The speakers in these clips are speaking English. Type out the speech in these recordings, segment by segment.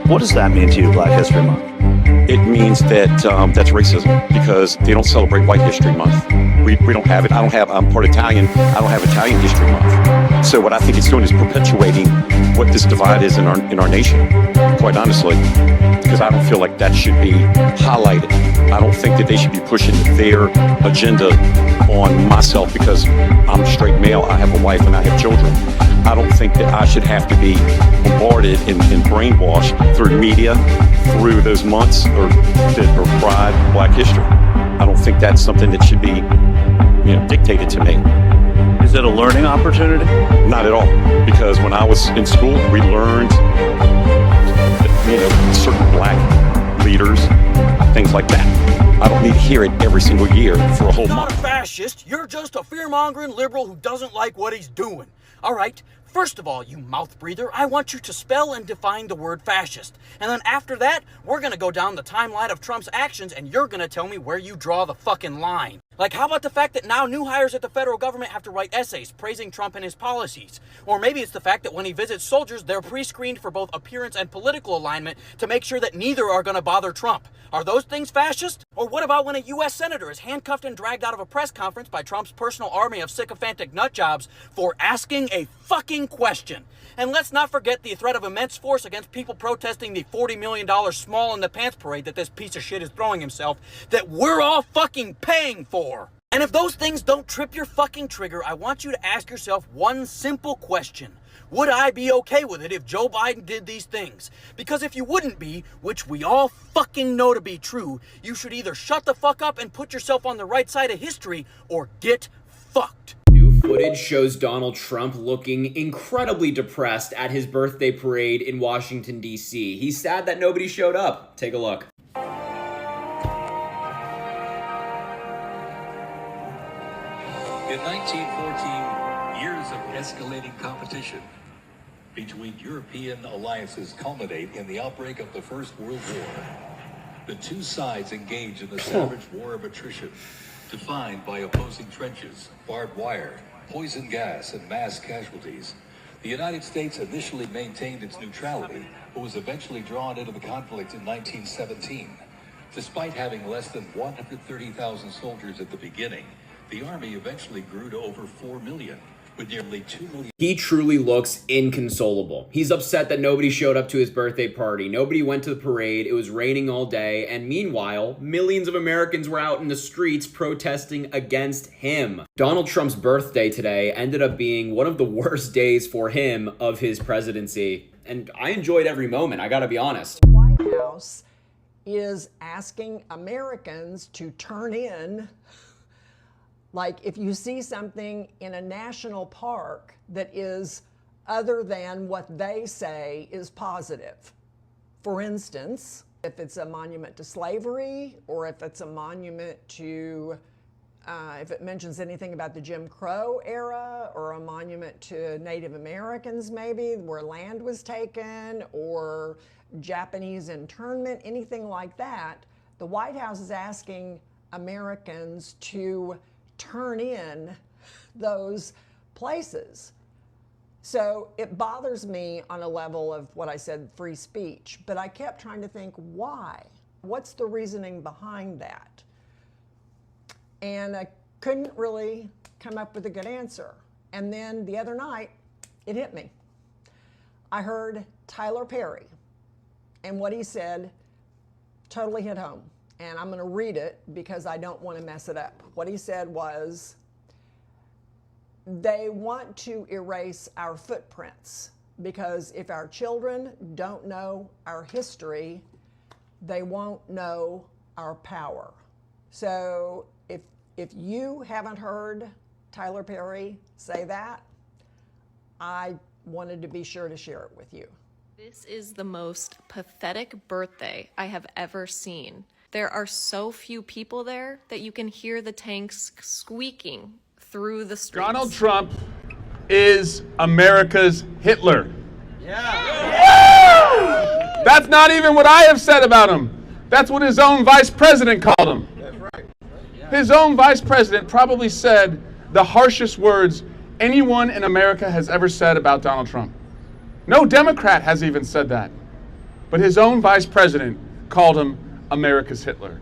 What does that mean to you, Black History Month? It means that that's racism because they don't celebrate White History Month. We don't have it. I'm part Italian. I don't have Italian History Month. So what I think it's doing is perpetuating what this divide is in our nation, quite honestly, because I don't feel like that should be highlighted. I don't think that they should be pushing their agenda on myself because I'm a straight male, I have a wife, and I have children. I don't think that I should have to be bombarded and brainwashed through media, through those months or Pride, Black History. I don't think that's something that should be, dictated to me. Is it a learning opportunity? Not at all, because when I was in school, we learned, certain Black leaders, things like that. I don't need to hear it every single year for a whole month. You're not a fascist. You're just a fear-mongering liberal who doesn't like what he's doing. All right. First of all, you mouth breather, I want you to spell and define the word fascist. And then after that, we're gonna go down the timeline of Trump's actions and you're gonna tell me where you draw the fucking line. Like, how about the fact that now new hires at the federal government have to write essays praising Trump and his policies? Or maybe it's the fact that when he visits soldiers, they're pre-screened for both appearance and political alignment to make sure that neither are gonna bother Trump. Are those things fascist? Or what about when a U.S. senator is handcuffed and dragged out of a press conference by Trump's personal army of sycophantic nutjobs for asking a fucking question? And let's not forget the threat of immense force against people protesting the $40 million small in the pants parade that this piece of shit is throwing himself, that we're all fucking paying for. And if those things don't trip your fucking trigger, I want you to ask yourself one simple question. Would I be okay with it if Joe Biden did these things? Because if you wouldn't be, which we all fucking know to be true, you should either shut the fuck up and put yourself on the right side of history or get fucked. New footage shows Donald Trump looking incredibly depressed at his birthday parade in Washington, D.C. He's sad that nobody showed up. Take a look. In 1914, years of escalating competition between European alliances culminate in the outbreak of the First World War. The two sides engage in the savage war of attrition, defined by opposing trenches, barbed wire, poison gas, and mass casualties. The United States initially maintained its neutrality, but was eventually drawn into the conflict in 1917. Despite having less than 130,000 soldiers at the beginning, the Army eventually grew to over 4 million, with nearly 2 million. He truly looks inconsolable. He's upset that nobody showed up to his birthday party. Nobody went to the parade. It was raining all day. And meanwhile, millions of Americans were out in the streets protesting against him. Donald Trump's birthday today ended up being one of the worst days for him of his presidency. And I enjoyed every moment, I gotta be honest. The White House is asking Americans to turn in. Like, if you see something in a national park that is other than what they say is positive. For instance, if it's a monument to slavery, or if it's a monument to, if it mentions anything about the Jim Crow era, or a monument to Native Americans maybe, where land was taken, or Japanese internment, anything like that, the White House is asking Americans to turn in those places. So it bothers me on a level of what I said, free speech, but I kept trying to think, why? What's the reasoning behind that? And I couldn't really come up with a good answer. And then the other night, it hit me. I heard Tyler Perry, and what he said totally hit home. And I'm going to read it because I don't want to mess it up. What he said was, they want to erase our footprints because if our children don't know our history, they won't know our power. So if you haven't heard Tyler Perry say that, I wanted to be sure to share it with you. This is the most pathetic birthday I have ever seen. There are so few people there that you can hear the tanks squeaking through the streets. Donald Trump is America's Hitler. Yeah. That's not even what I have said about him. That's what his own vice president called him. That's right. Yeah. His own vice president probably said the harshest words anyone in America has ever said about Donald Trump. No Democrat has even said that. but his own vice president called him America's Hitler.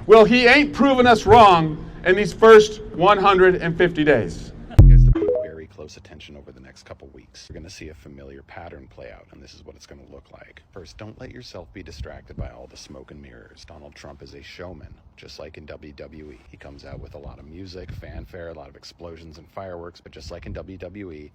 Well, he ain't proven us wrong in these first 150 days. You guys to pay very close attention over the next couple weeks. You're going to see a familiar pattern play out, and this is what it's going to look like. First, don't let yourself be distracted by all the smoke and mirrors. Donald Trump is a showman, just like in WWE. He comes out with a lot of music, fanfare, a lot of explosions and fireworks, but just like in WWE,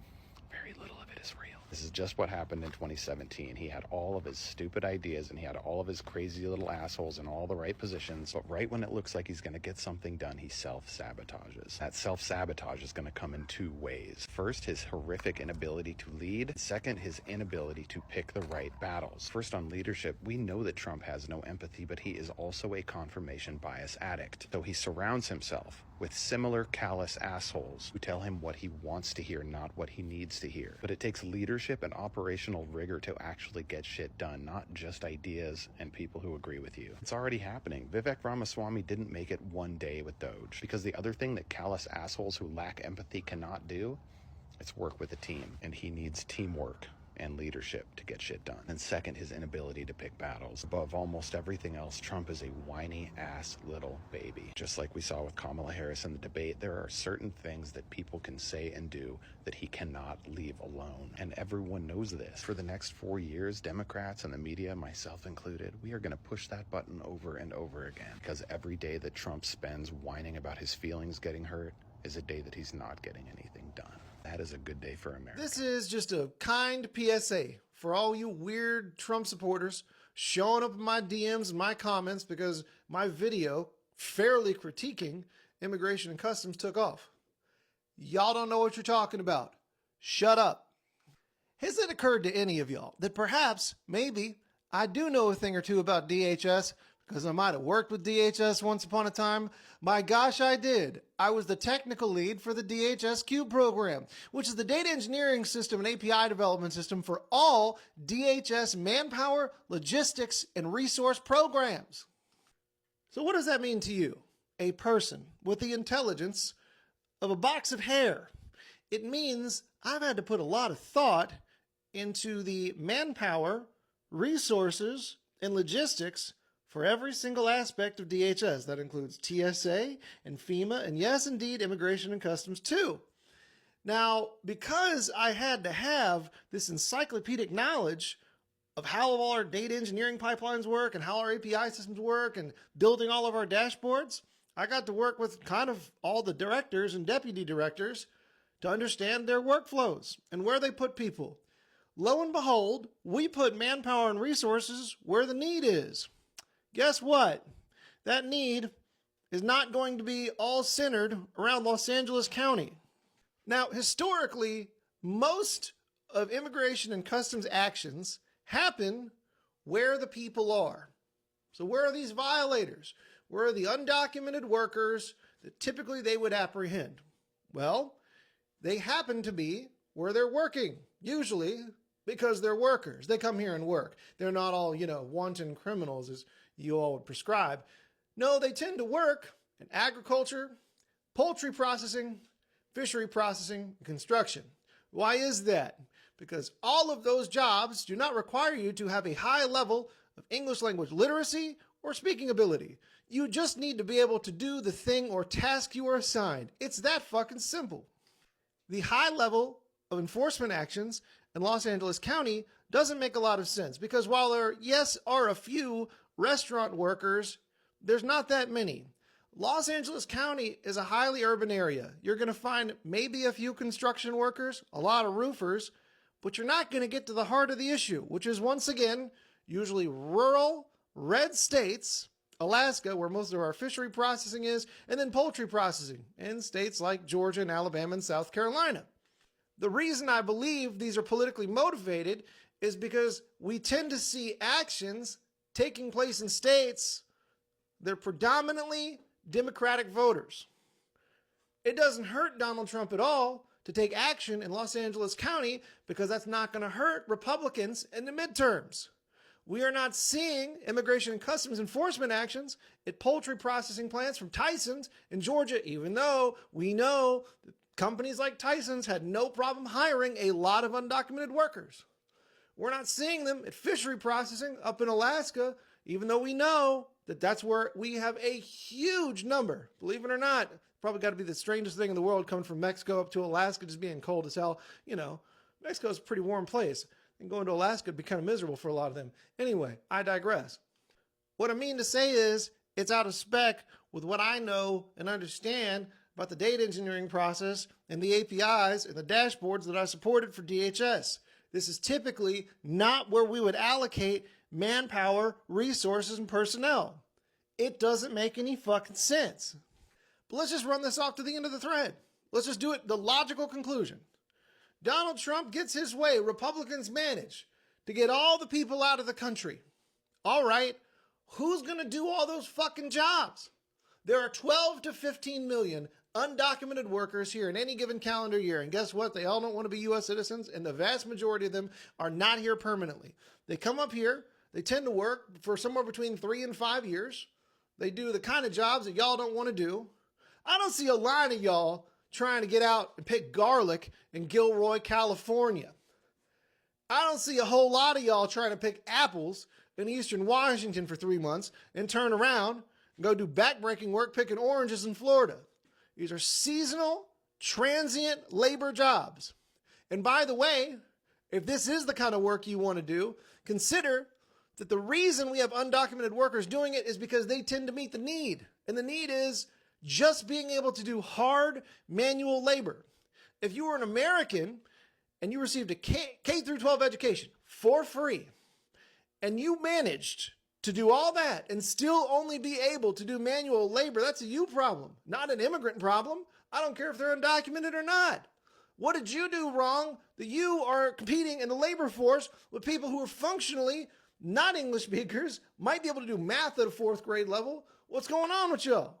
very little of it is real. This is just what happened in 2017. He had all of his stupid ideas and he had all of his crazy little assholes in all the right positions, but right when it looks like he's going to get something done, he self-sabotages. That self-sabotage is going to come in two ways. First, his horrific inability to lead. Second, his inability to pick the right battles. First, on leadership, we know that Trump has no empathy, but he is also a confirmation bias addict. So he surrounds himself with similar callous assholes who tell him what he wants to hear, not what he needs to hear. But it takes leadership and operational rigor to actually get shit done, not just ideas and people who agree with you. It's already happening. Vivek Ramaswamy didn't make it one day with Doge, because the other thing that callous assholes who lack empathy cannot do, it's work with a team, and he needs teamwork and leadership to get shit done. And second, his inability to pick battles. Above almost everything else, Trump is a whiny ass little baby. Just like we saw with Kamala Harris in the debate, there are certain things that people can say and do that he cannot leave alone. And everyone knows this. For the next 4 years, Democrats and the media, myself included, we are going to push that button over and over again, because every day that Trump spends whining about his feelings getting hurt is a day that he's not getting anything done. That is a good day for America. This is just a kind PSA for all you weird Trump supporters showing up in my DMs and my comments because my video fairly critiquing immigration and customs took off. Y'all don't know what you're talking about. Shut up. Has it occurred to any of y'all that perhaps, maybe, I do know a thing or two about DHS because I might have worked with DHS once upon a time? My gosh, I did. I was the technical lead for the DHS Cube program, which is the data engineering system and API development system for all DHS manpower, logistics, and resource programs. So what does that mean to you? A person with the intelligence of a box of hair. It means I've had to put a lot of thought into the manpower, resources, and logistics for every single aspect of DHS. That includes TSA and FEMA, and yes, indeed, Immigration and Customs too. Now, because I had to have this encyclopedic knowledge of how all our data engineering pipelines work and how our API systems work and building all of our dashboards, I got to work with kind of all the directors and deputy directors to understand their workflows and where they put people. Lo and behold, we put manpower and resources where the need is. Guess what? That need is not going to be all centered around Los Angeles County. Now, historically, most of immigration and customs actions happen where the people are. So where are these violators? Where are the undocumented workers that typically they would apprehend? Well, they happen to be where they're working, usually because they're workers. They come here and work. They're not all, wanton criminals as you all would prescribe. No, they tend to work in agriculture, poultry processing, fishery processing, and construction. Why is that? Because all of those jobs do not require you to have a high level of English language literacy or speaking ability. You just need to be able to do the thing or task you are assigned. It's that fucking simple. The high level of enforcement actions in Los Angeles County doesn't make a lot of sense because while there, yes, are a few restaurant workers, there's not that many. Los Angeles County is a highly urban area. You're going to find maybe a few construction workers, a lot of roofers, but you're not going to get to the heart of the issue, which is once again, usually rural, red states, Alaska, where most of our fishery processing is, and then poultry processing in states like Georgia and Alabama and South Carolina. The reason I believe these are politically motivated is because we tend to see actions taking place in states that are predominantly Democratic voters. It doesn't hurt Donald Trump at all to take action in Los Angeles County because that's not going to hurt Republicans in the midterms. We are not seeing immigration and customs enforcement actions at poultry processing plants from Tyson's in Georgia, even though we know that companies like Tyson's had no problem hiring a lot of undocumented workers. We're not seeing them at fishery processing up in Alaska, even though we know that that's where we have a huge number. Believe it or not, probably got to be the strangest thing in the world coming from Mexico up to Alaska, just being cold as hell. You know, Mexico's a pretty warm place. And going to Alaska would be kind of miserable for a lot of them. Anyway, I digress. What I mean to say is, it's out of spec with what I know and understand about the data engineering process and the APIs and the dashboards that I supported for DHS. This is typically not where we would allocate manpower, resources, and personnel. It doesn't make any fucking sense. But let's just run this off to the end of the thread. Let's just do it, the logical conclusion. Donald Trump gets his way, Republicans manage to get all the people out of the country. All right, who's going to do all those fucking jobs? There are 12 to 15 million undocumented workers here in any given calendar year. And guess what? They all don't want to be U.S. citizens, and the vast majority of them are not here permanently. They come up here. They tend to work for somewhere between 3 and 5 years. They do the kind of jobs that y'all don't want to do. I don't see a line of y'all trying to get out and pick garlic in Gilroy, California. I don't see a whole lot of y'all trying to pick apples in Eastern Washington for 3 months and turn around and go do backbreaking work picking oranges in Florida. These are seasonal, transient labor jobs. And by the way, if this is the kind of work you want to do, consider that the reason we have undocumented workers doing it is because they tend to meet the need. And the need is just being able to do hard manual labor. If you were an American and you received a K through 12 education for free, and you managed to do all that and still only be able to do manual labor, that's a you problem, not an immigrant problem. I don't care if they're undocumented or not. What did you do wrong that you are competing in the labor force with people who are functionally not English speakers, might be able to do math at a 4th grade level? What's going on with y'all?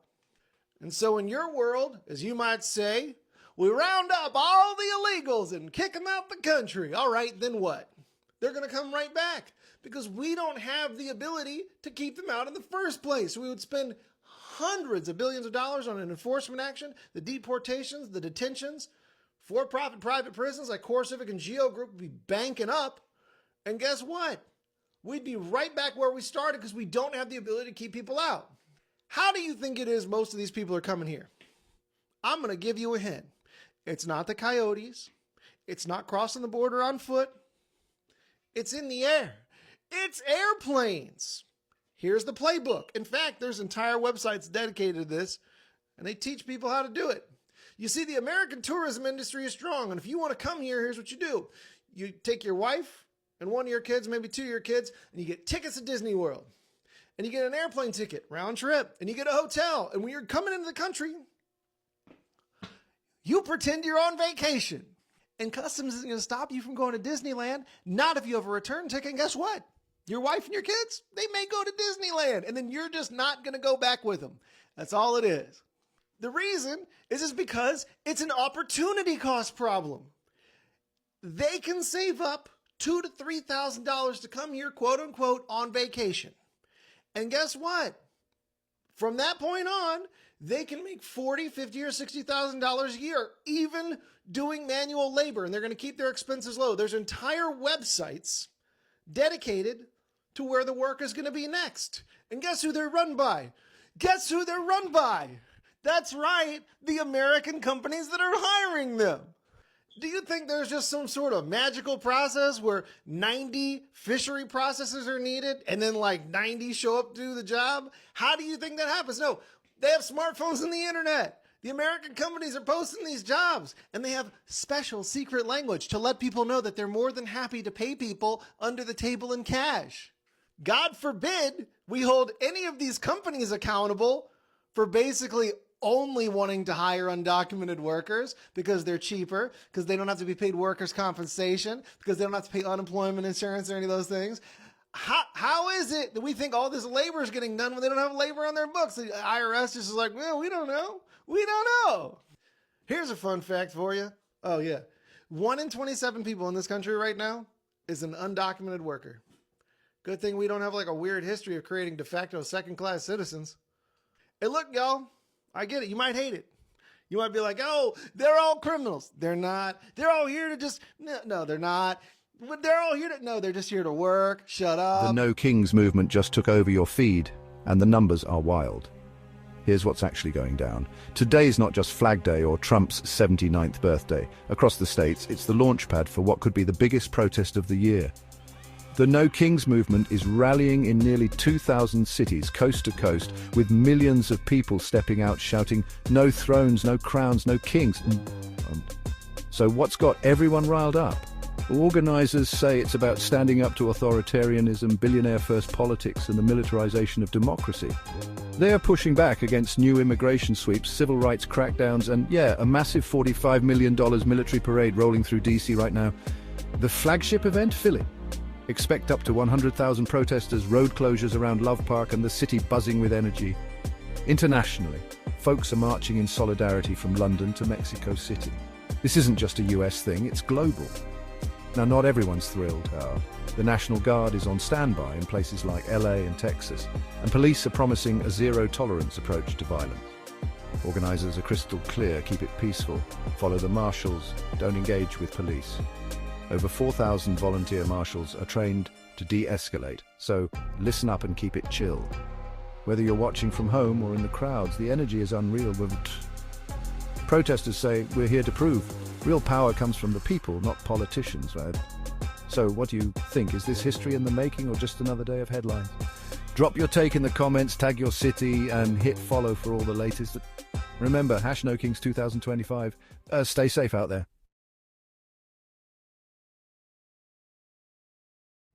And so in your world, as you might say, we round up all the illegals and kick them out the country. All right, then what? They're going to come right back because we don't have the ability to keep them out in the first place. We would spend hundreds of billions of dollars on an enforcement action, the deportations, the detentions, for-profit private prisons like CoreCivic and Geo Group would be banking up. And guess what? We'd be right back where we started because we don't have the ability to keep people out. How do you think it is most of these people are coming here? I'm going to give you a hint. It's not the coyotes. It's not crossing the border on foot. It's in the air. It's airplanes. Here's the playbook. In fact, there's entire websites dedicated to this, and they teach people how to do it. You see, the American tourism industry is strong, and if you want to come here, here's what you do. You take your wife and one of your kids, maybe 2 of your kids, and you get tickets to Disney World. And you get an airplane ticket, round trip, and you get a hotel. And when you're coming into the country, you pretend you're on vacation. And customs isn't going to stop you from going to Disneyland, not if you have a return ticket. And guess what? Your wife and your kids, they may go to Disneyland, and then you're just not going to go back with them. That's all it is. The reason is because it's an opportunity cost problem. They can save up $2,000 to $3,000 to come here, quote unquote, on vacation. And guess what? From that point on, they can make $40,000, $50,000, or $60,000 a year, even doing manual labor, and they're going to keep their expenses low. There's entire websites dedicated to where the work is going to be next. And guess who they're run by? Guess who they're run by? That's right, the American companies that are hiring them. Do you think there's just some sort of magical process where 90 fishery processors are needed and then like 90 show up to do the job? How do you think that happens? No, they have smartphones and the internet. The American companies are posting these jobs and they have special secret language to let people know that they're more than happy to pay people under the table in cash. God forbid we hold any of these companies accountable for basically only wanting to hire undocumented workers because they're cheaper, because they don't have to be paid workers' compensation, because they don't have to pay unemployment insurance or any of those things. How is it that we think all this labor is getting done when they don't have labor on their books? The IRS just is like, well, we don't know. We don't know. Here's a fun fact for you. Oh, yeah. 1 in 27 people in this country right now is an undocumented worker. Good thing we don't have like a weird history of creating de facto second-class citizens. Hey, look, y'all. I get it. You might hate it. You might be like, oh, they're all criminals. They're not. They're all here to just, no, they're not. But they're all here to, no, they're just here to work, shut up. The No Kings movement just took over your feed, and the numbers are wild. Here's what's actually going down. Today's not just Flag Day or Trump's 79th birthday. Across the states, it's the launchpad for what could be the biggest protest of the year. The No Kings movement is rallying in nearly 2,000 cities, coast to coast, with millions of people stepping out shouting, "No thrones, no crowns, no kings." So what's got everyone riled up? Organizers say it's about standing up to authoritarianism, billionaire-first politics, and the militarization of democracy. They are pushing back against new immigration sweeps, civil rights crackdowns, and yeah, a massive $45 million military parade rolling through DC right now. The flagship event, Philly. Expect up to 100,000 protesters, road closures around Love Park, and the city buzzing with energy. Internationally, folks are marching in solidarity from London to Mexico City. This isn't just a US thing, it's global. Now, not everyone's thrilled. The National Guard is on standby in places like LA and Texas, and police are promising a zero-tolerance approach to violence. Organizers are crystal clear: keep it peaceful, follow the marshals, don't engage with police. Over 4,000 volunteer marshals are trained to de-escalate, so listen up and keep it chill. Whether you're watching from home or in the crowds, the energy is unreal. Protesters say, "We're here to prove real power comes from the people, not politicians," right? So what do you think? Is this history in the making or just another day of headlines? Drop your take in the comments, tag your city, and hit follow for all the latest. Remember, #NoKings 2025. Stay safe out there.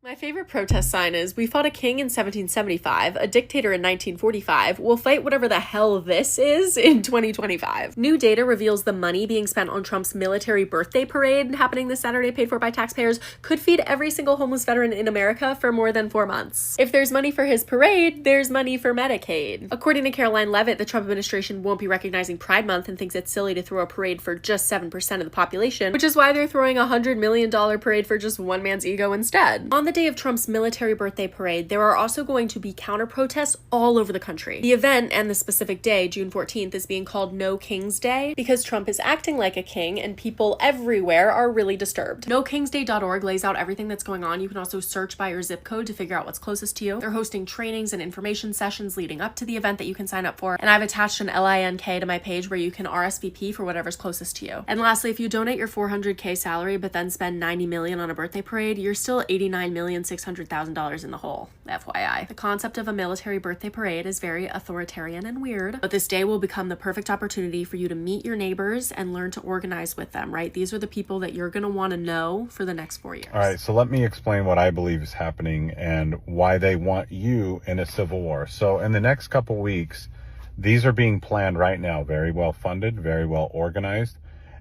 My favorite protest sign is, "We fought a king in 1775, a dictator in 1945, we'll fight whatever the hell this is in 2025. New data reveals the money being spent on Trump's military birthday parade happening this Saturday, paid for by taxpayers, could feed every single homeless veteran in America for more than 4 months. If there's money for his parade, there's money for Medicaid. According to Caroline Leavitt, the Trump administration won't be recognizing Pride Month and thinks it's silly to throw a parade for just 7% of the population, which is why they're throwing a $100 million parade for just one man's ego instead. On the day of Trump's military birthday parade, there are also going to be counter-protests all over the country. The event and the specific day, June 14th, is being called No Kings Day because Trump is acting like a king and people everywhere are really disturbed. NoKingsDay.org lays out everything that's going on. You can also search by your zip code to figure out what's closest to you. They're hosting trainings and information sessions leading up to the event that you can sign up for, and I've attached an LINK to my page where you can RSVP for whatever's closest to you. And lastly, if you donate your $400K salary but then spend $90 million on a birthday parade, you're still $89,600,000 in the hole, FYI. The concept of a military birthday parade is very authoritarian and weird, but this day will become the perfect opportunity for you to meet your neighbors and learn to organize with them, right? These are the people that you're gonna wanna know for the next 4 years. All right, so let me explain what I believe is happening and why they want you in a civil war. So in the next couple weeks, these are being planned right now, very well funded, very well organized.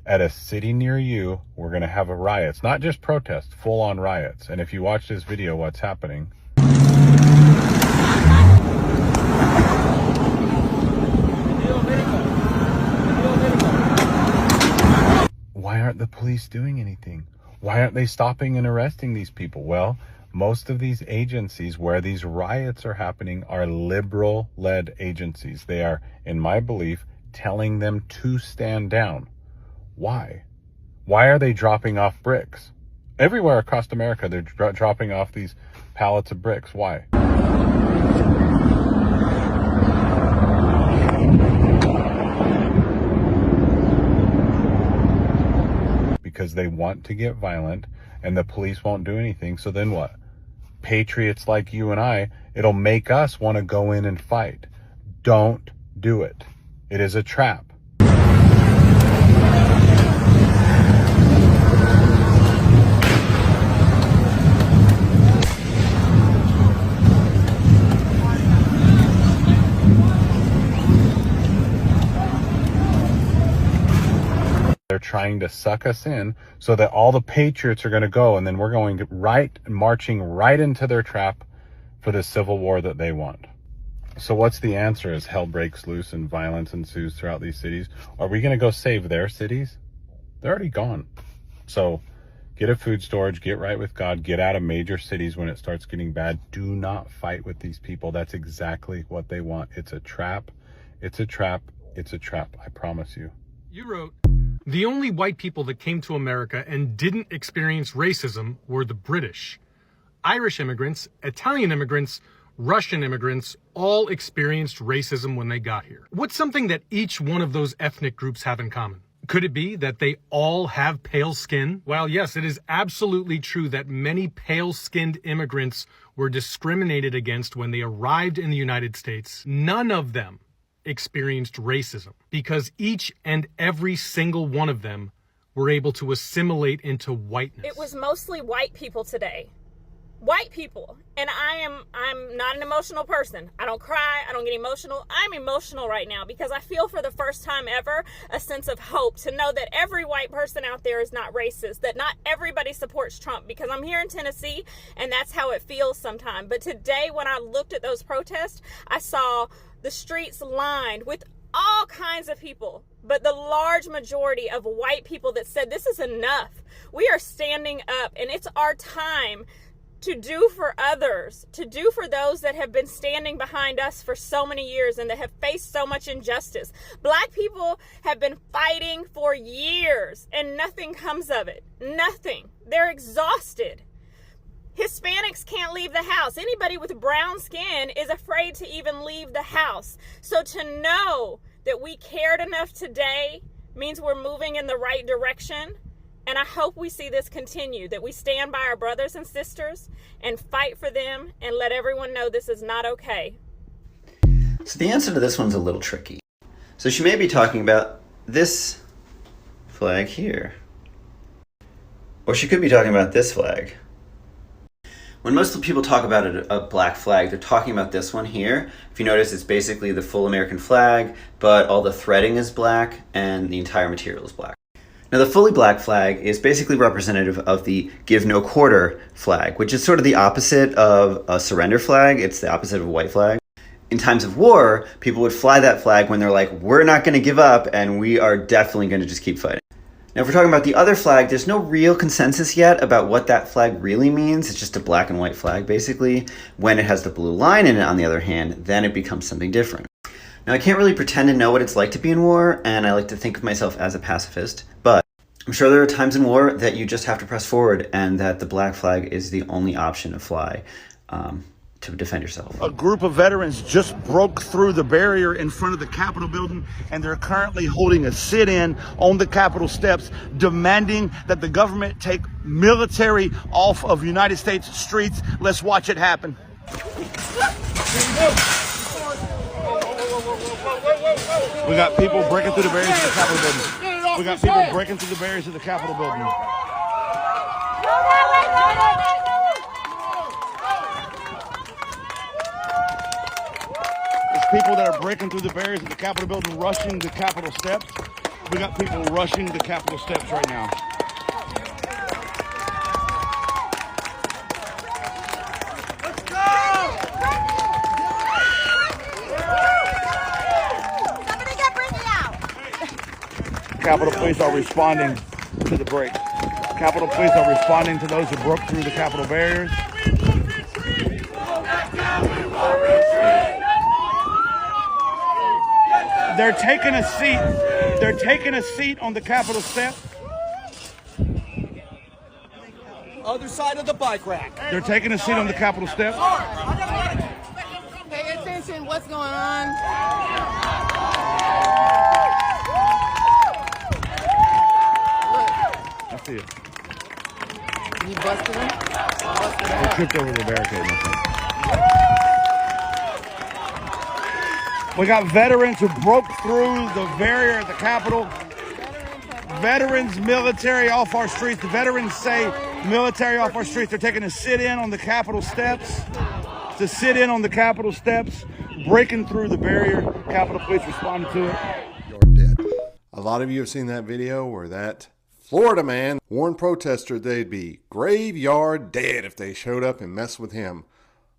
At a city near you, we're going to have a riot. It's not just protests, full-on riots. And if you watch this video, what's happening? Why aren't the police doing anything? Why aren't they stopping and arresting these people? Well, most of these agencies where these riots are happening are liberal-led agencies. They are, in my belief, telling them to stand down. Why? Why are they dropping off bricks? Everywhere across America, they're dropping off these pallets of bricks. Why? Because they want to get violent and the police won't do anything. So then what? Patriots like you and I, it'll make us want to go in and fight. Don't do it. It is a trap. They're trying to suck us in so that all the patriots are going to go, and then we're going marching right into their trap for the civil war that they want. So what's the answer as hell breaks loose and violence ensues throughout these cities? Are we going to go save their cities? They're already gone. So get a food storage, get right with God, get out of major cities when it starts getting bad. Do not fight with these people. That's exactly what they want. It's a trap. It's a trap. It's a trap. I promise you. You wrote, The only white people that came to America and didn't experience racism were the British. Irish immigrants, Italian immigrants, Russian immigrants all experienced racism when they got here. What's something that each one of those ethnic groups have in common? Could it be that they all have pale skin? While yes, it is absolutely true that many pale-skinned immigrants were discriminated against when they arrived in the United States, none of them experienced racism because each and every single one of them were able to assimilate into whiteness. It was mostly white people today. White people. And I'm not an emotional person. I don't cry. I don't get emotional. I'm emotional right now because I feel for the first time ever a sense of hope to know that every white person out there is not racist, that not everybody supports Trump, because I'm here in Tennessee and that's how it feels sometimes. But today when I looked at those protests, I saw the streets lined with all kinds of people, but the large majority of white people that said this is enough. We are standing up and it's our time to do for others, to do for those that have been standing behind us for so many years and that have faced so much injustice. Black people have been fighting for years and nothing comes of it. Nothing. They're exhausted. Hispanics can't leave the house. Anybody with brown skin is afraid to even leave the house. So to know that we cared enough today means we're moving in the right direction. And I hope we see this continue, that we stand by our brothers and sisters and fight for them and let everyone know this is not okay. So the answer to this one's a little tricky. So she may be talking about this flag here. Or she could be talking about this flag. When most people talk about a black flag, they're talking about this one here. If you notice, it's basically the full American flag, but all the threading is black and the entire material is black. Now, the fully black flag is basically representative of the give no quarter flag, which is sort of the opposite of a surrender flag. It's the opposite of a white flag. In times of war, people would fly that flag when they're like, we're not going to give up and we are definitely going to just keep fighting. Now, if we're talking about the other flag, there's no real consensus yet about what that flag really means. It's just a black and white flag, basically. When it has the blue line in it, on the other hand, then it becomes something different. Now, I can't really pretend to know what it's like to be in war, and I like to think of myself as a pacifist, but I'm sure there are times in war that you just have to press forward and that the black flag is the only option to fly to defend yourself. A group of veterans just broke through the barrier in front of the Capitol building, and they're currently holding a sit-in on the Capitol steps, demanding that the government take military off of United States streets. Let's watch it happen. We got people breaking through the barriers of the Capitol building. We got people breaking through the barriers of the Capitol building. There's people that are breaking through the barriers of the Capitol building, rushing the Capitol steps. We got people rushing the Capitol steps right now. Capitol Police are responding to the break. Capitol Police are responding to those who broke through the Capitol barriers. They're taking a seat. They're taking a seat on the Capitol steps. Other side of the bike rack. They're taking a seat on the Capitol steps. Pay attention. What's going on? I see it. You busted him? They tripped over the barricade. We got veterans who broke through the barrier at the Capitol. Veterans, military off our streets. The veterans say military off our streets. They're taking a sit-in on the Capitol steps. To sit in on the Capitol steps, breaking through the barrier. Capitol Police responded to it. You're dead. A lot of you have seen that video where that Florida man warned protesters they'd be graveyard dead if they showed up and messed with him.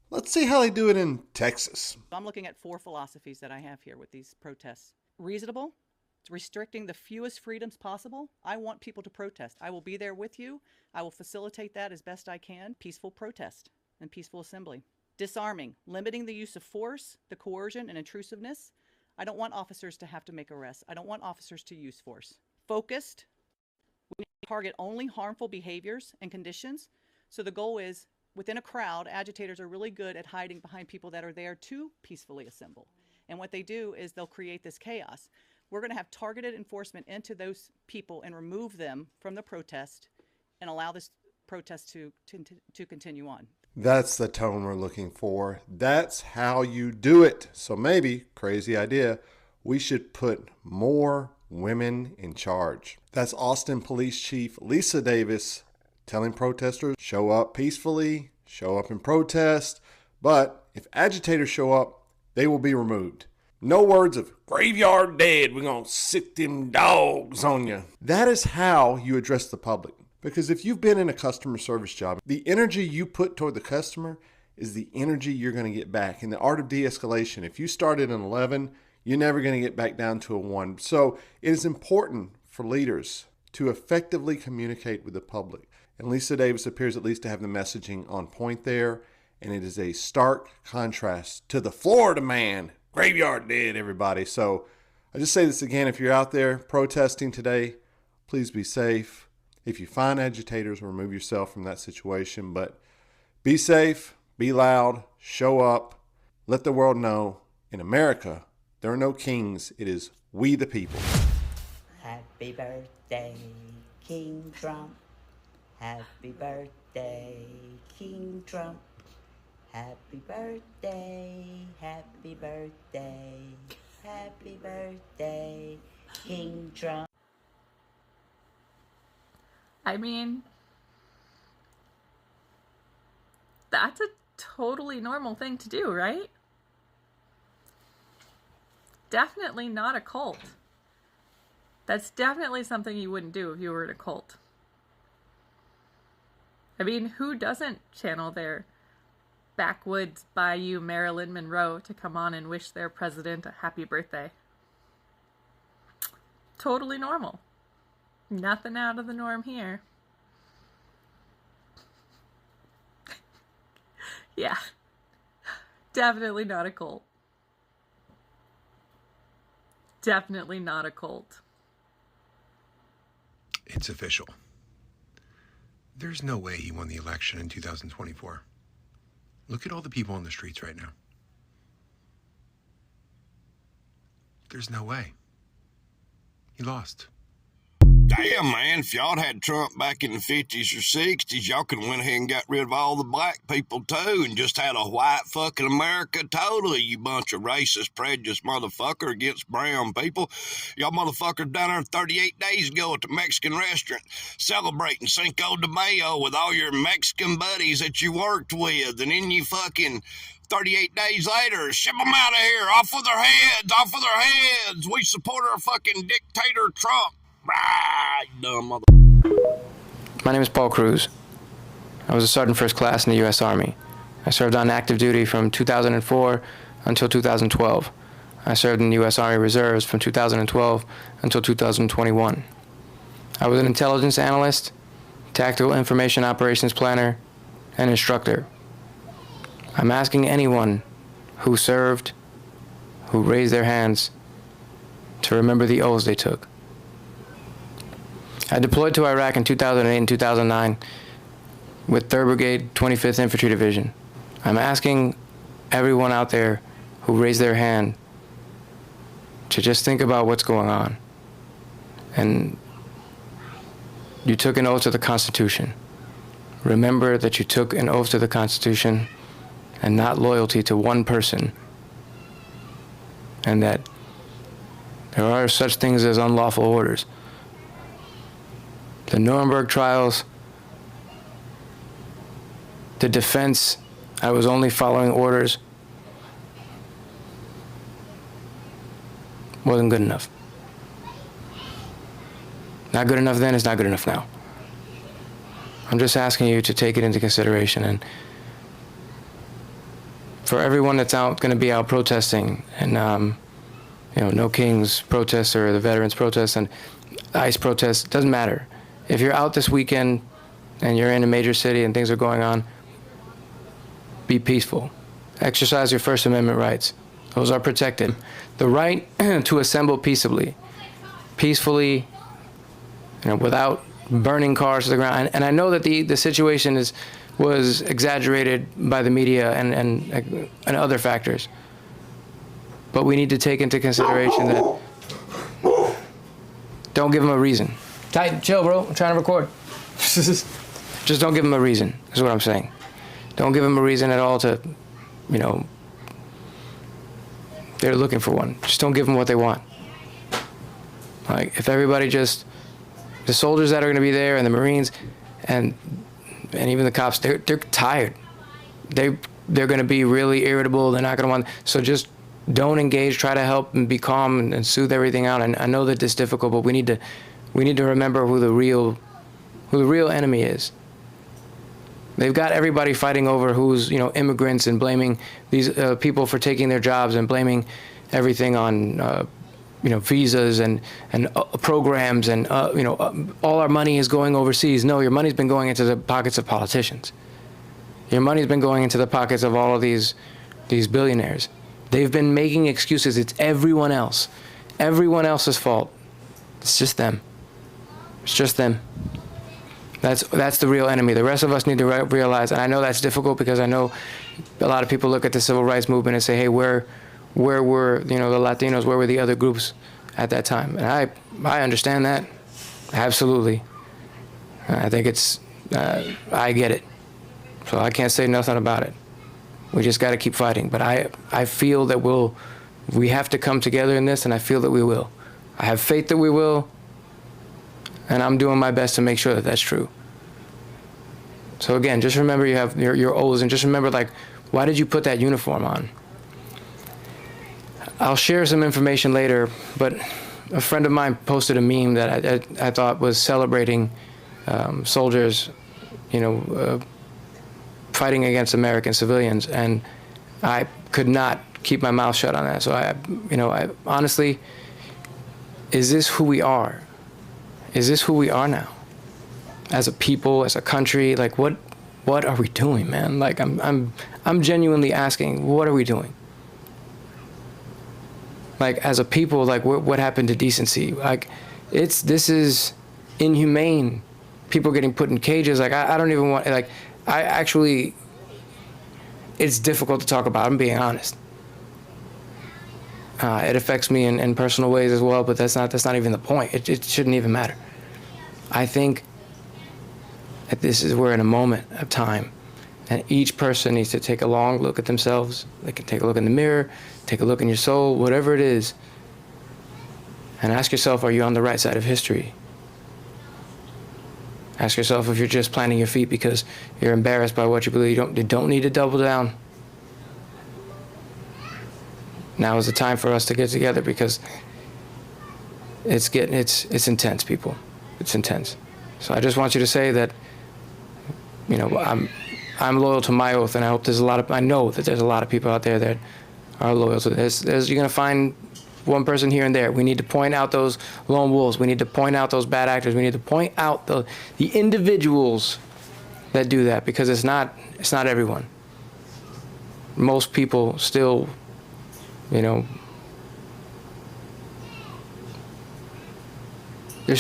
Let's see how they do it in Texas. I'm looking at 4 philosophies that I have here with these protests. Reasonable, it's restricting the fewest freedoms possible. I want people to protest. I will be there with you. I will facilitate that as best I can. Peaceful protest and peaceful assembly. Disarming, limiting the use of force, the coercion and intrusiveness. I don't want officers to have to make arrests. I don't want officers to use force. focused. We target only harmful behaviors and conditions. So the goal is, within a crowd, agitators are really good at hiding behind people that are there to peacefully assemble. And what they do is they'll create this chaos. We're going to have targeted enforcement into those people and remove them from the protest and allow this protest to continue on. That's the tone we're looking for. That's how you do it. So maybe, crazy idea, we should put more women in charge. That's Austin Police Chief Lisa Davis telling protesters, show up peacefully, show up in protest, but if agitators show up, they will be removed. No words of graveyard dead, we're gonna sick them dogs on you. That is how you address the public. Because if you've been in a customer service job, the energy you put toward the customer is the energy you're gonna get back. In the art of de-escalation, if you start at an 11, you're never gonna get back down to a 1. So it is important for leaders to effectively communicate with the public. And Lisa Davis appears at least to have the messaging on point there. And it is a stark contrast to the Florida man. Graveyard dead, everybody. So I just say this again, if you're out there protesting today, please be safe. If you find agitators, remove yourself from that situation. But be safe, be loud, show up, let the world know in America, there are no kings. It is we the people. Happy birthday, King Trump. Happy birthday, King Trump. Happy birthday, happy birthday, happy birthday, King Trump. I mean, that's a totally normal thing to do, right? Definitely not a cult. That's definitely something you wouldn't do if you were in a cult. I mean, who doesn't channel their backwoods bayou Marilyn Monroe to come on and wish their president a happy birthday? Totally normal. Nothing out of the norm here. Yeah. Definitely not a cult. Definitely not a cult. It's official. There's no way he won the election in 2024. Look at all the people on the streets right now. There's no way. He lost. Damn, man, if y'all had Trump back in the 50s or 60s, y'all could have went ahead and got rid of all the black people, too, and just had a white fucking America totally, you bunch of racist, prejudiced motherfucker against brown people. Y'all motherfuckers down there 38 days ago at the Mexican restaurant celebrating Cinco de Mayo with all your Mexican buddies that you worked with, and then you fucking 38 days later, ship them out of here, off with their heads, off with their heads. We support our fucking dictator Trump. Right, dumb mother. My name is Paul Cruz. I was a sergeant first class in the U.S. Army. I served on active duty from 2004 until 2012. I served in the U.S. Army Reserves from 2012 until 2021. I was an intelligence analyst, tactical information operations planner, and instructor. I'm asking anyone who served, who raised their hands, to remember the oaths they took. I deployed to Iraq in 2008 and 2009 with 3rd Brigade, 25th Infantry Division. I'm asking everyone out there who raised their hand to just think about what's going on. And you took an oath to the Constitution. Remember that you took an oath to the Constitution and not loyalty to one person. And that there are such things as unlawful orders. The Nuremberg trials, the defense, I was only following orders, wasn't good enough. Not good enough then, it's not good enough now. I'm just asking you to take it into consideration. And for everyone that's going to be out protesting, and No Kings protests or the veterans protests and ICE protests, doesn't matter. If you're out this weekend and you're in a major city and things are going on, be peaceful. Exercise your First Amendment rights. Those are protected. The right to assemble peaceably without burning cars to the ground. And I know that the situation was exaggerated by the media and other factors. But we need to take into consideration that don't give them a reason. Tight, chill, bro. I'm trying to record. Just don't give them a reason, is what I'm saying. Don't give them a reason at all to, they're looking for one. Just don't give them what they want. Like, if everybody just, the soldiers that are going to be there and the Marines and even the cops, they're tired. They're going to be really irritable. They're not going to want, so just don't engage, try to help and be calm and soothe everything out. And I know that this is difficult, but we need to remember who the real enemy is. They've got everybody fighting over who's, immigrants and blaming these people for taking their jobs and blaming everything on, visas and programs and, all our money is going overseas. No, your money's been going into the pockets of politicians. Your money's been going into the pockets of all of these billionaires. They've been making excuses. It's everyone else. Everyone else's fault. It's just them. It's just them. That's the real enemy. The rest of us need to realize, and I know that's difficult because I know a lot of people look at the civil rights movement and say, hey, where were, the Latinos, where were the other groups at that time? And I understand that. Absolutely. I think I get it. So I can't say nothing about it. We just got to keep fighting. But I feel that we have to come together in this, and I feel that we will. I have faith that we will, and I'm doing my best to make sure that that's true. So again, just remember you have your oaths, and just remember, why did you put that uniform on? I'll share some information later, but a friend of mine posted a meme that I thought was celebrating soldiers, fighting against American civilians, and I could not keep my mouth shut on that. So I honestly, is this who we are? Is this who we are now? As a people, as a country, what are we doing, man? I'm genuinely asking, what are we doing? As a people, what happened to decency? This is inhumane. People getting put in cages. I don't even want, it's difficult to talk about, I'm being honest. It affects me in personal ways as well, but that's not even the point. It shouldn't even matter. I think that we're in a moment of time, and each person needs to take a long look at themselves. They can take a look in the mirror, take a look in your soul, whatever it is, and ask yourself, are you on the right side of history? Ask yourself if you're just planting your feet because you're embarrassed by what you believe. You don't need to double down. Now is the time for us to get together because it's intense, people. It's intense. So I just want you to say that, I'm loyal to my oath, and I hope I know that there's a lot of people out there that are loyal to this. You're gonna find one person here and there. We need to point out those lone wolves. We need to point out those bad actors. We need to point out the individuals that do that, because it's not everyone. Most people still, there's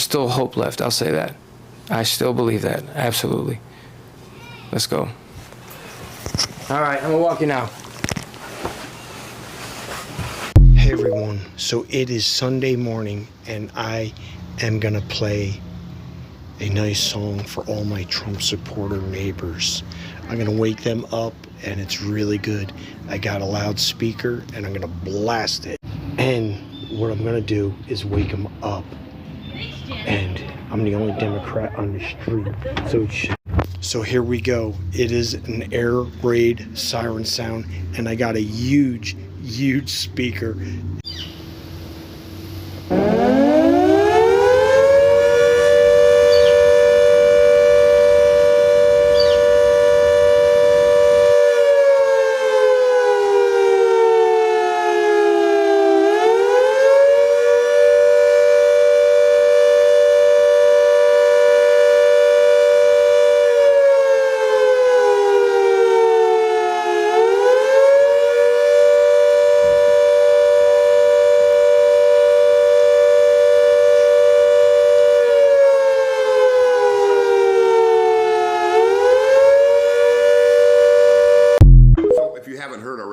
still hope left, I'll say that. I still believe that, absolutely. Let's go. All right, I'm gonna walk you now. Hey everyone, so it is Sunday morning and I am gonna play a nice song for all my Trump supporter neighbors. I'm gonna wake them up and it's really good. I got a loudspeaker and I'm gonna blast it. And what I'm gonna do is wake them up. And I'm the only Democrat on the street, so here we go. It is an air raid siren sound, and I got a huge speaker.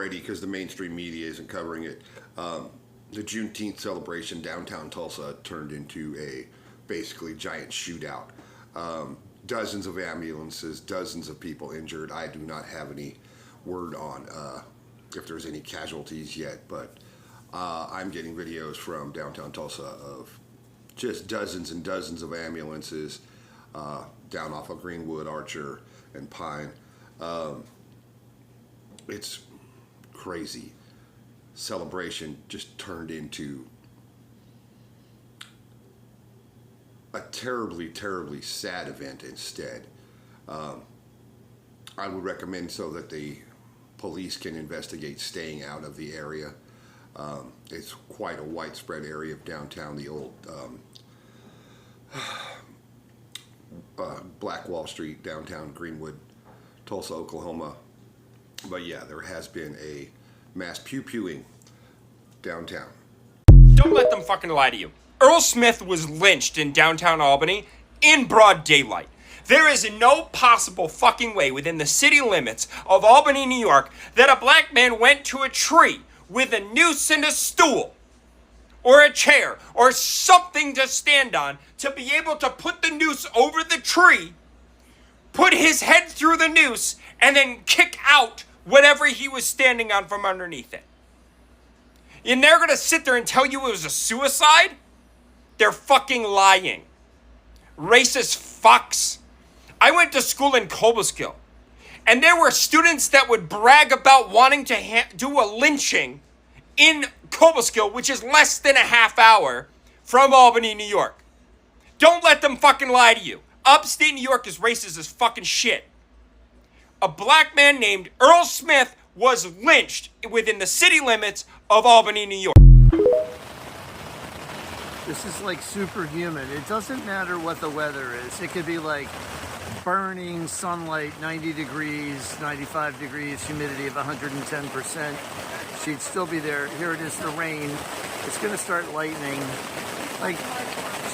already because the mainstream media isn't covering it. The Juneteenth celebration downtown Tulsa turned into a basically giant shootout. Dozens of ambulances, dozens of people injured. I do not have any word on if there's any casualties yet, but I'm getting videos from downtown Tulsa of just dozens and dozens of ambulances down off of Greenwood, Archer, and Pine. It's crazy. Celebration just turned into a terribly, terribly sad event instead. I would recommend so that the police can investigate staying out of the area. It's quite a widespread area of downtown, the old Black Wall Street, downtown Greenwood, Tulsa, Oklahoma. But yeah, there has been a mass pew-pewing downtown. Don't let them fucking lie to you. Earl Smith was lynched in downtown Albany in broad daylight. There is no possible fucking way within the city limits of Albany, New York, that a black man went to a tree with a noose and a stool or a chair or something to stand on to be able to put the noose over the tree, put his head through the noose, and then kick out whatever he was standing on from underneath it. And they're gonna sit there and tell you it was a suicide? They're fucking lying. Racist fucks. I went to school in Cobleskill, and there were students that would brag about wanting to do a lynching in Cobleskill, which is less than a half hour from Albany, New York. Don't let them fucking lie to you. Upstate New York is racist as fucking shit. A black man named Earl Smith was lynched within the city limits of Albany, New York. This is like superhuman. It doesn't matter what the weather is. It could be like burning sunlight, 90 degrees, 95 degrees, humidity of 110%. She'd still be there. Here it is, the rain. It's gonna start lightning. Like,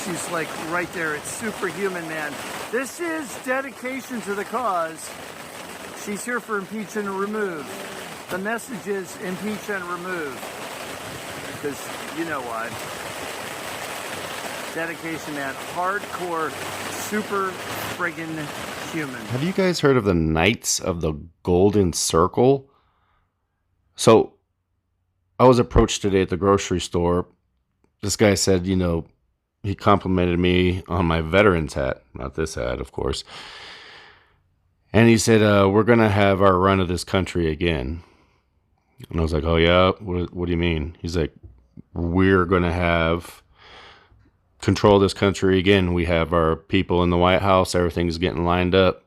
she's like right there. It's superhuman, man. This is dedication to the cause. She's here for impeach and remove. The message is impeach and remove. Because you know why. Dedication, man. Hardcore, super friggin' human. Have you guys heard of the Knights of the Golden Circle? So, I was approached today at the grocery store. This guy said, you know, he complimented me on my veterans hat. Not this hat, of course. And he said, we're going to have our run of this country again. And I was like, oh, yeah? What do you mean? He's like, we're going to have control of this country again. We have our people in the White House. Everything's getting lined up.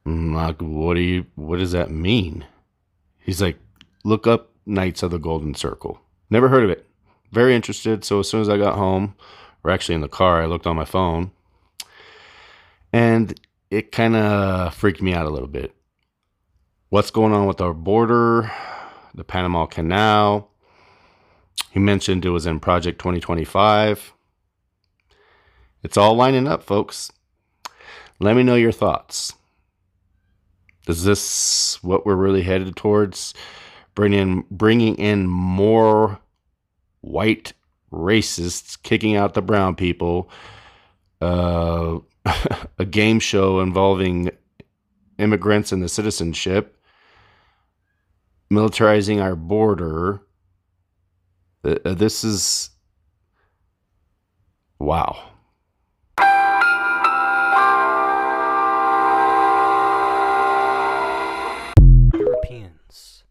I'm like, what does that mean? He's like, look up Knights of the Golden Circle. Never heard of it. Very interested. So as soon as I got home, or actually in the car, I looked on my phone. And it kind of freaked me out a little bit. What's going on with our border, the Panama Canal? He mentioned it was in Project 2025. It's all lining up, folks. Let me know your thoughts. Is this what we're really headed towards? Bringing in more white racists, kicking out the brown people, a game show involving immigrants and the citizenship, militarizing our border. This is wow. Europeans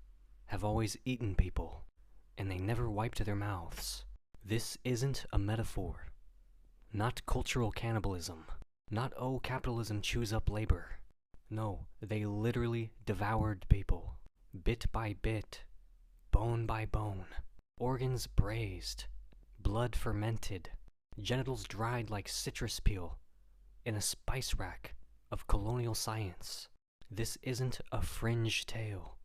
have always eaten people, and they never wiped their mouths. This isn't a metaphor. Not cultural cannibalism. Not, oh, capitalism chews up labor. No, they literally devoured people. Bit by bit. Bone by bone. Organs braised. Blood fermented. Genitals dried like citrus peel. In a spice rack of colonial science. This isn't a fringe tale.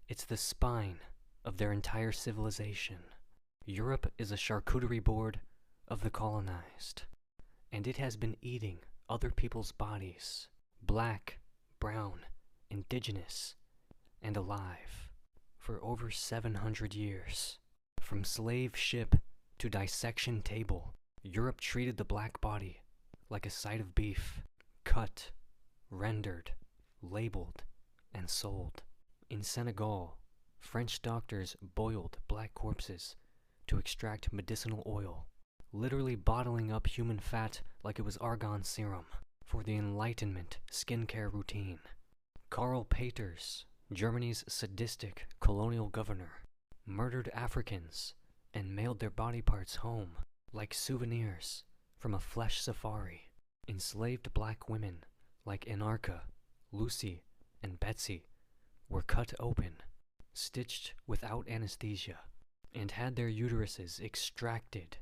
It's the spine of their entire civilization. Europe is a charcuterie board of the colonized. And it has been eating other people's bodies. Black, brown, indigenous, and alive. for over 700 years. From slave ship to dissection table, Europe treated the black body like a side of beef, cut, rendered, labeled, and sold. In Senegal, French doctors boiled black corpses to extract medicinal oil, literally bottling up human fat like it was argan serum for the Enlightenment skincare routine. Karl Peters, Germany's sadistic colonial governor, murdered Africans and mailed their body parts home like souvenirs from a flesh safari. Enslaved black women like Anarcha, Lucy, and Betsy were cut open, stitched without anesthesia, and had their uteruses extracted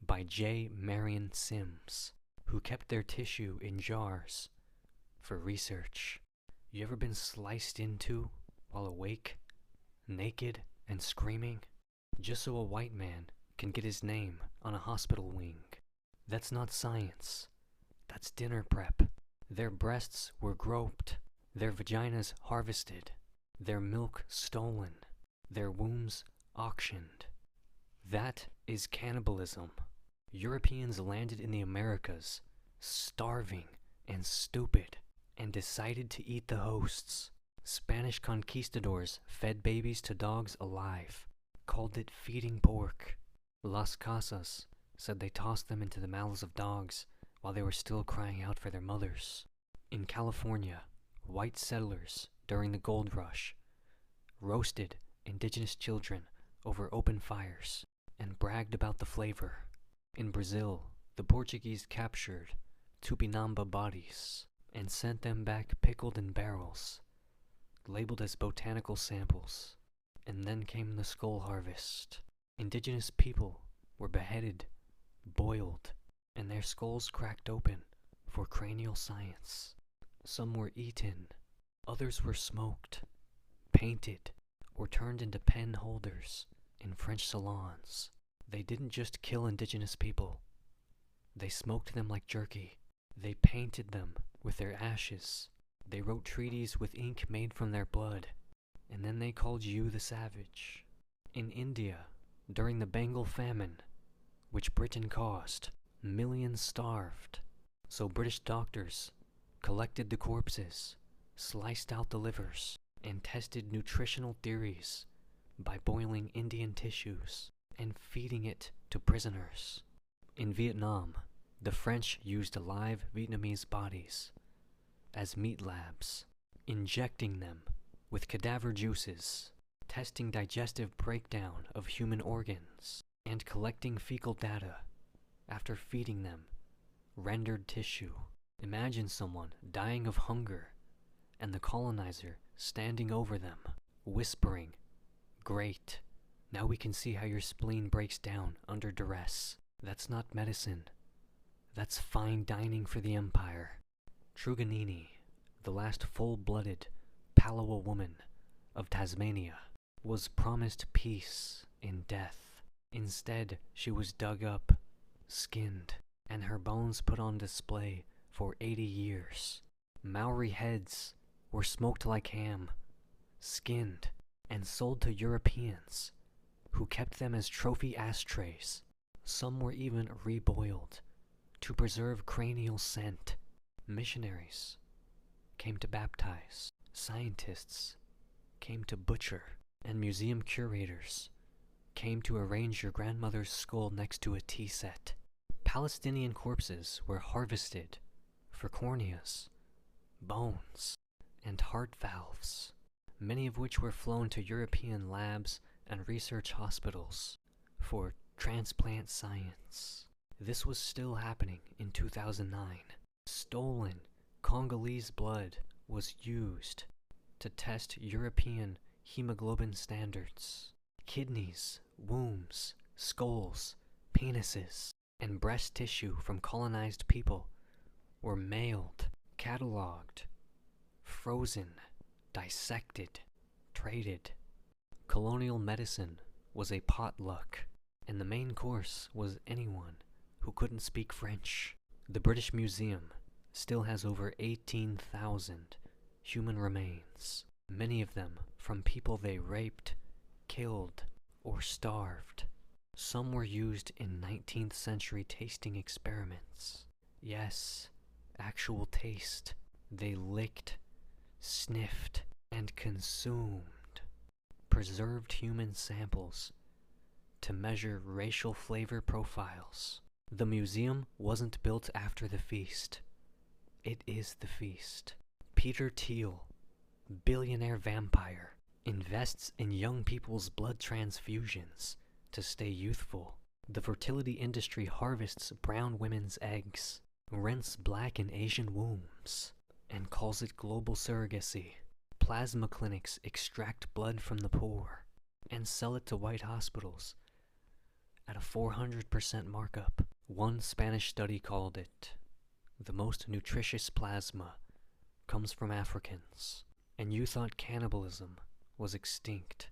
by J. Marion Sims, who kept their tissue in jars for research. You ever been sliced into while awake, naked and screaming, just so a white man can get his name on a hospital wing? That's not science. That's dinner prep. Their breasts were groped, their vaginas harvested, their milk stolen, their wombs auctioned. That is cannibalism. Europeans landed in the Americas, starving and stupid, and decided to eat the hosts. Spanish conquistadors fed babies to dogs alive, called it feeding pork. Las Casas said they tossed them into the mouths of dogs while they were still crying out for their mothers. In California, white settlers during the gold rush roasted indigenous children over open fires and bragged about the flavor. In Brazil, the Portuguese captured Tupinamba bodies and sent them back pickled in barrels, labeled as botanical samples. And then came the skull harvest. Indigenous people were beheaded, boiled, and their skulls cracked open for cranial science. Some were eaten, others were smoked, painted, or turned into pen holders in French salons. They didn't just kill indigenous people. They smoked them like jerky. They painted them with their ashes. They wrote treaties with ink made from their blood. And then they called you the savage. In India, during the Bengal famine, which Britain caused, millions starved. So British doctors collected the corpses, sliced out the livers, and tested nutritional theories by boiling Indian tissues and feeding it to prisoners. In Vietnam, the French used live Vietnamese bodies as meat labs, injecting them with cadaver juices, testing digestive breakdown of human organs, and collecting fecal data after feeding them rendered tissue. Imagine someone dying of hunger and the colonizer standing over them, whispering, "Great, now we can see how your spleen breaks down under duress." That's not medicine. That's fine dining for the empire. Truganini, the last full-blooded Palawa woman of Tasmania, was promised peace in death. Instead, she was dug up, skinned, and her bones put on display for 80 years. Maori heads were smoked like ham, skinned, and sold to Europeans, who kept them as trophy ashtrays. Some were even reboiled to preserve cranial scent. Missionaries came to baptize, scientists came to butcher, and museum curators came to arrange your grandmother's skull next to a tea set. Palestinian corpses were harvested for corneas, bones, and heart valves, many of which were flown to European labs and research hospitals for transplant science. This was still happening in 2009. Stolen Congolese blood was used to test European hemoglobin standards. Kidneys, wombs, skulls, penises, and breast tissue from colonized people were mailed, cataloged, frozen, dissected, traded. Colonial medicine was a potluck, and the main course was anyone who couldn't speak French. The British Museum still has over 18,000 human remains, many of them from people they raped killed or starved. Some were used in 19th century tasting experiments. Yes, actual taste. They licked, sniffed, and consumed preserved human samples to measure racial flavor profiles. The museum wasn't built after the feast. It is the feast. Peter Thiel, billionaire vampire, invests in young people's blood transfusions to stay youthful. The fertility industry harvests brown women's eggs, rents black and Asian wombs, and calls it global surrogacy. Plasma clinics extract blood from the poor and sell it to white hospitals at a 400% markup. One Spanish study called it, the most nutritious plasma comes from Africans. And you thought cannibalism was extinct.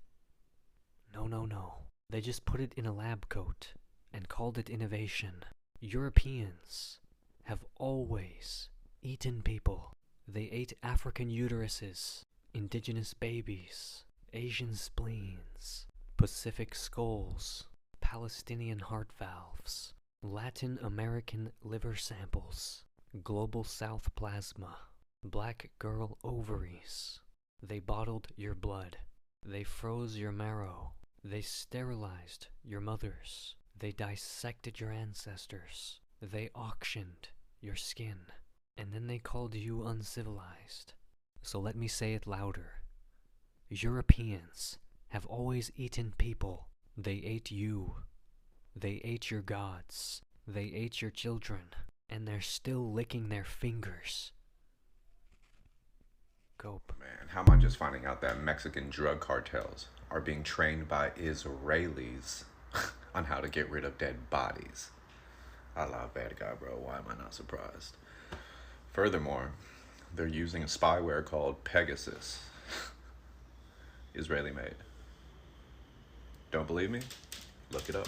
No, no, no. They just put it in a lab coat and called it innovation. Europeans have always eaten people. They ate African uteruses, indigenous babies, Asian spleens, Pacific skulls, Palestinian heart valves, Latin American liver samples, Global South plasma, black girl ovaries. They bottled your blood. They froze your marrow. They sterilized your mothers. They dissected your ancestors. They auctioned your skin. And then they called you uncivilized. So let me say it louder. Europeans have always eaten people. They ate you. They ate your gods. They ate your children. And they're still licking their fingers. Go. Man, how am I just finding out that Mexican drug cartels are being trained by Israelis on how to get rid of dead bodies? Allah bad guy, bro. Why am I not surprised? Furthermore, they're using a spyware called Pegasus. Israeli made. Don't believe me? Look it up.